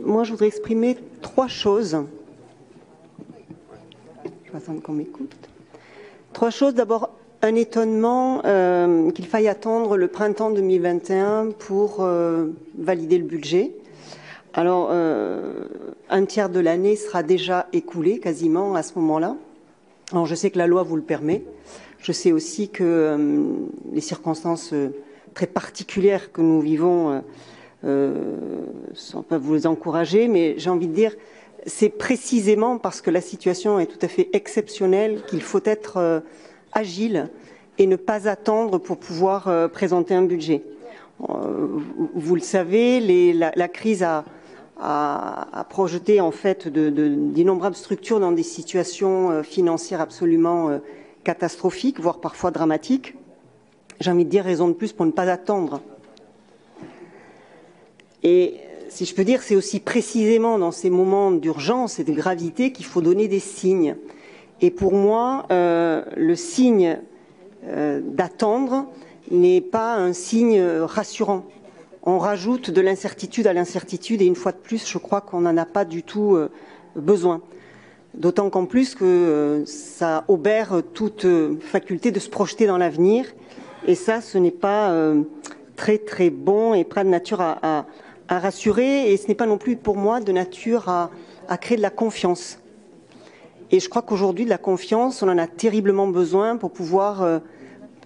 moi, je voudrais exprimer trois choses. Je vais attendre qu'on m'écoute. Trois choses. D'abord, un étonnement qu'il faille attendre le printemps 2021 pour valider le budget. Alors, un tiers de l'année sera déjà écoulé quasiment à ce moment-là. Alors, je sais que la loi vous le permet. Je sais aussi que les circonstances très particulières que nous vivons peuvent vous encourager, mais j'ai envie de dire, c'est précisément parce que la situation est tout à fait exceptionnelle qu'il faut être agile et ne pas attendre pour pouvoir présenter un budget. Vous le savez, la crise a projeté en fait d'innombrables structures dans des situations financières absolument catastrophiques, voire parfois dramatiques. J'ai envie de dire raison de plus pour ne pas attendre. Et si je peux dire, c'est aussi précisément dans ces moments d'urgence et de gravité qu'il faut donner des signes. Et pour moi, le signe d'attendre n'est pas un signe rassurant. On rajoute de l'incertitude à l'incertitude et une fois de plus, je crois qu'on n'en a pas du tout besoin. D'autant qu'en plus que ça obère toute faculté de se projeter dans l'avenir. Et ça, ce n'est pas très très bon et pas de nature à rassurer. Et ce n'est pas non plus pour moi de nature à créer de la confiance. Et je crois qu'aujourd'hui, de la confiance, on en a terriblement besoin pour pouvoir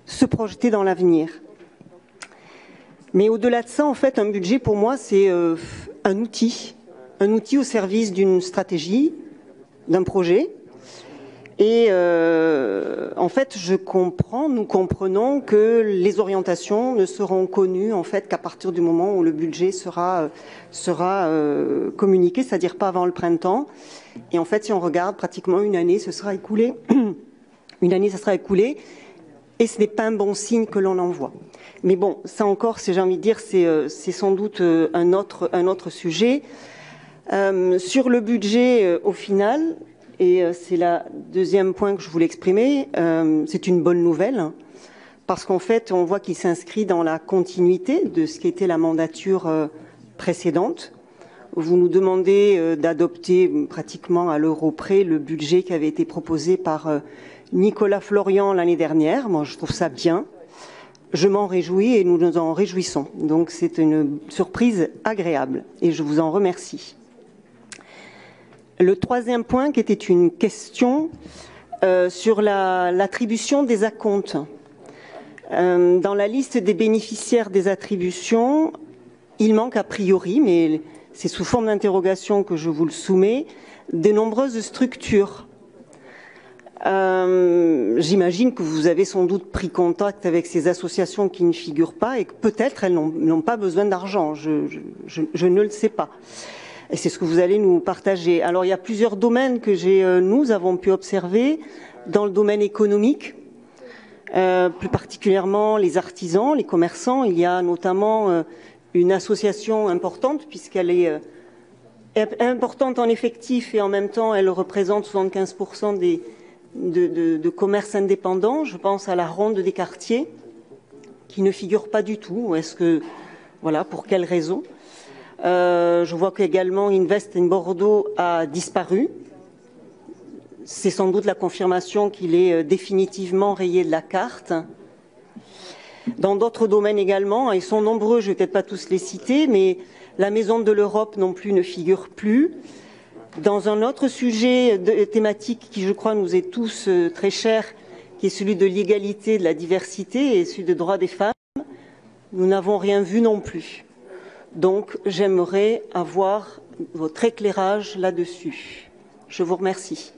se projeter dans l'avenir. Mais au-delà de ça, en fait, un budget, pour moi, c'est un outil au service d'une stratégie, d'un projet. Et en fait, nous comprenons que les orientations ne seront connues, en fait, qu'à partir du moment où le budget sera communiqué, c'est-à-dire pas avant le printemps. Et en fait, si on regarde, pratiquement une année se sera écoulée. Une année, ça sera écoulé. Et ce n'est pas un bon signe que l'on envoie. Mais bon, ça encore, j'ai envie de dire, c'est sans doute un autre sujet. Sur le budget, au final, et c'est le deuxième point que je voulais exprimer, c'est une bonne nouvelle, parce qu'en fait, on voit qu'il s'inscrit dans la continuité de ce qui était la mandature précédente. Vous nous demandez d'adopter pratiquement à l'euro près le budget qui avait été proposé par Nicolas Florian l'année dernière. Moi, je trouve ça bien. Je m'en réjouis et nous nous en réjouissons. Donc, c'est une surprise agréable et je vous en remercie. Le troisième point, qui était une question sur l'attribution des acomptes. Dans la liste des bénéficiaires des attributions, il manque a priori, mais c'est sous forme d'interrogation que je vous le soumets, de nombreuses structures. J'imagine que vous avez sans doute pris contact avec ces associations qui ne figurent pas et que peut-être elles n'ont pas besoin d'argent. Je ne le sais pas. Et c'est ce que vous allez nous partager. Alors, il y a plusieurs domaines que nous avons pu observer. Dans le domaine économique, plus particulièrement les artisans, les commerçants. Il y a notamment une association importante, puisqu'elle est importante en effectif et en même temps, elle représente 75% de commerces indépendants. Je pense à la Ronde des quartiers, qui ne figure pas du tout. Est-ce que, voilà, pour quelles raisons? Je vois qu'également Invest in Bordeaux a disparu. C'est sans doute la confirmation qu'il est définitivement rayé de la carte. Dans d'autres domaines également, ils sont nombreux, je ne vais peut-être pas tous les citer, mais la Maison de l'Europe non plus ne figure plus. Dans un autre sujet thématique qui, je crois, nous est tous très cher, qui est celui de l'égalité, de la diversité et celui des droits des femmes, nous n'avons rien vu non plus. Donc, j'aimerais avoir votre éclairage là-dessus. Je vous remercie.